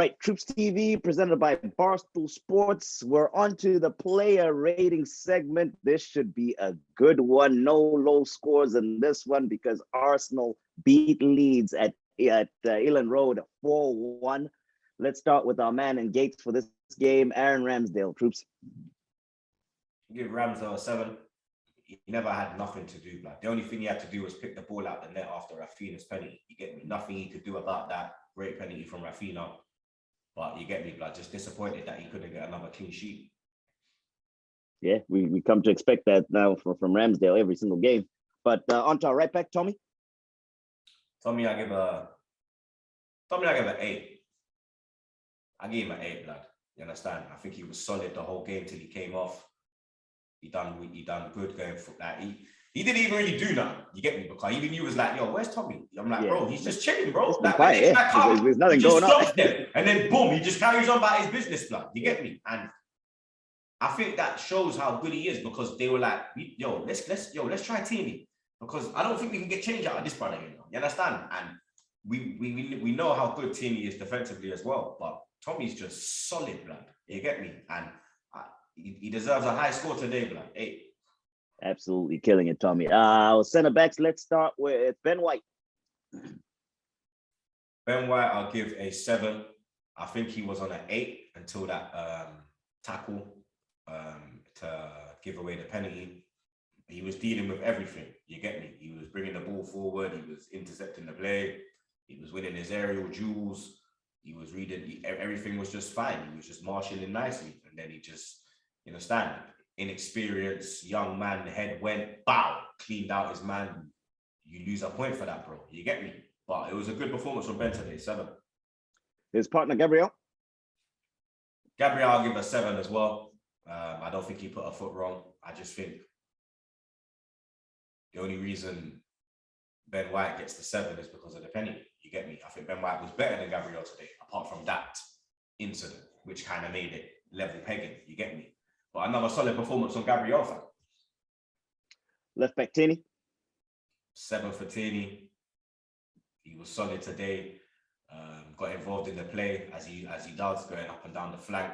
right, Troops TV presented by Barstool Sports. We're on to the player rating segment. This should be a good one. No low scores in this one because Arsenal beat Leeds at Elan Road 4-1. Let's start with our man in Gates for this game, Aaron Ramsdale. Troops. Give Ramsdale a 7. He never had nothing to do. Like, the only thing he had to do was pick the ball out the net after Rafinha's penalty. You get me? Nothing he could do about that. Great penalty from Rafinha. But you get me, like, just disappointed that he couldn't get another clean sheet. Yeah, we come to expect that now from Ramsdale every single game. But on to our right back, Tommy. Tommy, I give an 8. I gave him an 8, lad. You understand? I think he was solid the whole game till he came off. He done good going for that. He didn't even really do nothing. You get me? Because even you was like, yo, where's Tommy? I'm like, bro, he's just chilling, bro. Like, quiet, there's nothing going on. Them, and then boom, he just carries on about his business, blood. You get me? And I think that shows how good he is because they were like, yo, let's try Tierney. Because I don't think we can get change out of this brother, you know. You understand? And we know how good Tierney is defensively as well. But Tommy's just solid, blood. You get me? And he deserves a high score today, blood. 8. Absolutely killing it, Tommy. Our center backs, let's start with Ben White. Ben White, I'll give a 7. I think he was on an 8 until that tackle to give away the penalty. He was dealing with everything. You get me? He was bringing the ball forward. He was intercepting the play. He was winning his aerial duels. He was reading. Everything was just fine. He was just marshalling nicely. And then he just, you understand, inexperienced young man, the head went, bow, cleaned out his man. You lose a point for that, bro. You get me? But it was a good performance from Ben today, 7. His partner, Gabriel? Gabriel, I'll give a 7 as well. I don't think he put a foot wrong. I just think the only reason Ben White gets the 7 is because of the penalty. You get me? I think Ben White was better than Gabriel today, apart from that incident, which kind of made it level pegging. You get me? But another solid performance from Gabriel, fam. Left back, Tierney. 7 for Tierney. He was solid today. Got involved in the play as he does, going up and down the flank.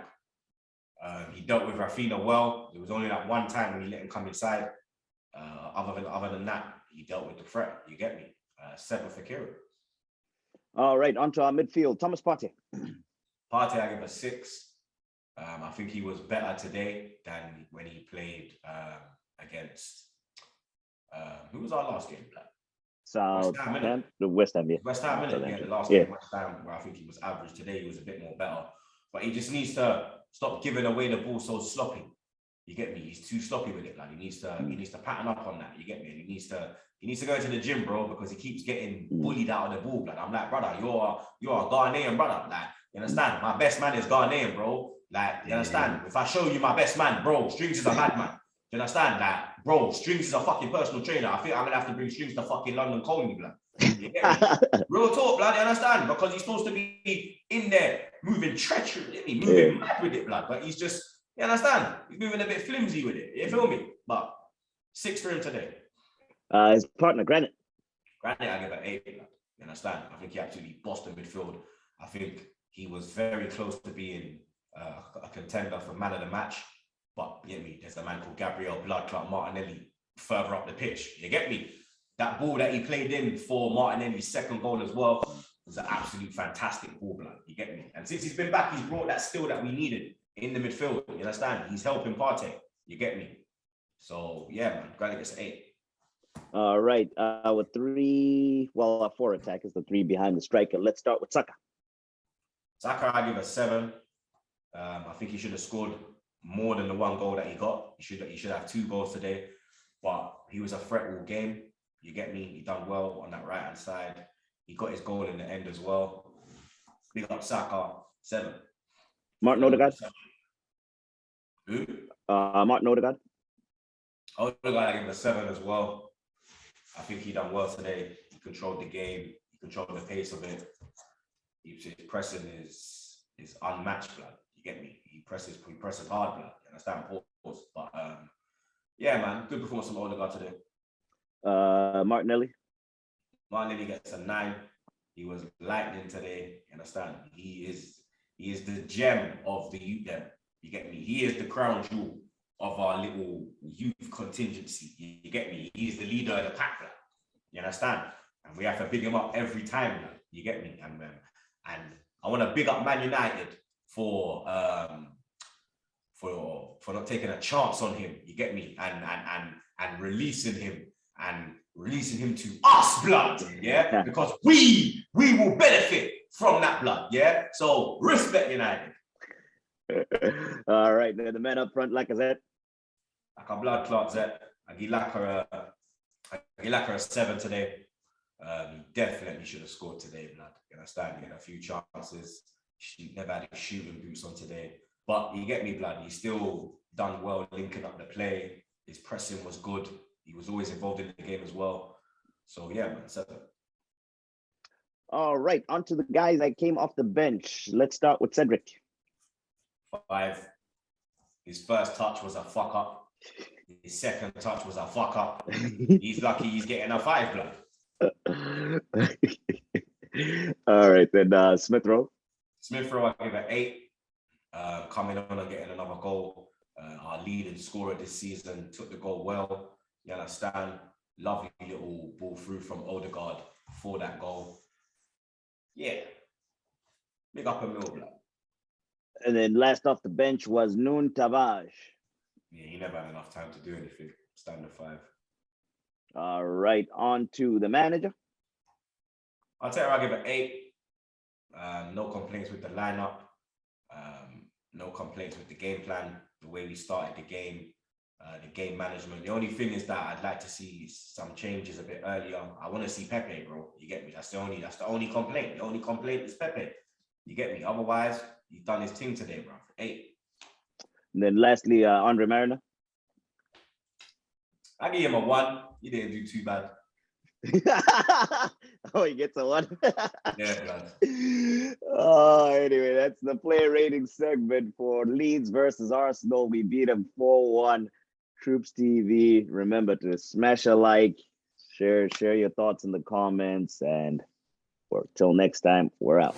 He dealt with Rafinha well. There was only that one time when he let him come inside. Other than that, he dealt with the threat. You get me? 7 for Kieran. All right, on to our midfield. Thomas Partey. Partey, I give a 6. I think he was better today than when he played against who was our last game? Southampton, the West Ham, yeah. West Ham, yeah, the last game, West Ham, where I think he was average. Today he was a bit more better, but he just needs to stop giving away the ball so sloppy. You get me? He's too sloppy with it. Like he needs to pattern up on that. You get me? And he needs to go to the gym, bro, because he keeps getting bullied out of the ball. Like I'm like, brother, you're a Ghanaian brother. Like you understand? My best man is Ghanaian, bro. Like you understand? If I show you my best man, bro, Strings is a madman. You understand that, bro? Strings is a fucking personal trainer. I think I'm gonna have to bring Strings to fucking London Colney, blood. You get me? Real talk, blood. You understand? Because he's supposed to be in there moving treachery, moving mad with it, blood. But he's just, you understand? He's moving a bit flimsy with it. You feel me? But 6 for him today. His partner, Granite. Granite, I give an 8. Blood. You understand? I think he absolutely bossed the midfield. I think he was very close to being a contender for man of the match. But you get me, there's a man called Gabriel Bloodclot Martinelli further up the pitch. You get me? That ball that he played in for Martinelli's second goal as well was an absolute fantastic ball, blood. You get me? And since he's been back, he's brought that skill that we needed in the midfield. You understand? He's helping Partey. You get me? So yeah, man, Granit gets 8. All right, our 4 attackers, the 3 behind the striker. Let's start with Saka. Saka, I give a 7. I think he should have scored more than the 1 goal that he got. He should have 2 goals today, but he was a threat all game. You get me? He done well on that right hand side. He got his goal in the end as well. Big up Saka, 7. Martin Odegaard. Who? Martin Odegaard. Odegaard, I give him a 7 as well. I think he done well today. He controlled the game. He controlled the pace of it. His pressing is unmatched, blood. You get me? He presses hard, blood. You understand? Pause. But yeah, man, good performance from Odegaard today. Martinelli. Martinelli gets a 9. He was lightning today. You understand? He is He is the gem of the youth. You get me? He is the crown jewel of our little youth contingency. You get me? He is the leader of the pack. You understand? And we have to big him up every time. You get me? And I want to big up Man United for not taking a chance on him. You get me? And releasing him to us, blood. Yeah, because we will benefit from that blood. Yeah. So respect United. All right, then the man up front, like I said, like a blood clot, Zet. I give a 7 today. He definitely should have scored today, blood. You understand? He had a few chances. He never had his shooting boots on today. But you get me, blood. He still done well linking up the play. His pressing was good. He was always involved in the game as well. So yeah, man, 7. All right, on to the guys that came off the bench. Let's start with Cedric. 5. His first touch was a fuck up. His second touch was a fuck up. He's lucky he's getting a 5, blood. All right, then Smith Rowe. Smith Rowe, I give it 8. Coming on and getting another goal. Our leading scorer this season took the goal well. You understand? Lovely little ball through from Odegaard for that goal. Yeah. Big up a mill, blood. And then last off the bench was Noon Tavares. Yeah, he never had enough time to do anything. Standard 5. All right, on to the manager. I'll tell you, I'll give it 8. No complaints with the lineup. No complaints with the game plan, the way we started the game management. The only thing is that I'd like to see some changes a bit earlier. I want to see Pepe, bro. You get me? That's the only complaint. The only complaint is Pepe. You get me? Otherwise, he's done his thing today, bro. 8. And then lastly, Andre Mariner. I give him a 1. He didn't do too bad. Oh, he gets a 1. Yeah, blood. Anyway, that's the player rating segment for Leeds versus Arsenal. We beat them 4-1. TroopzTV. Remember to smash a like, share your thoughts in the comments, and till next time, we're out.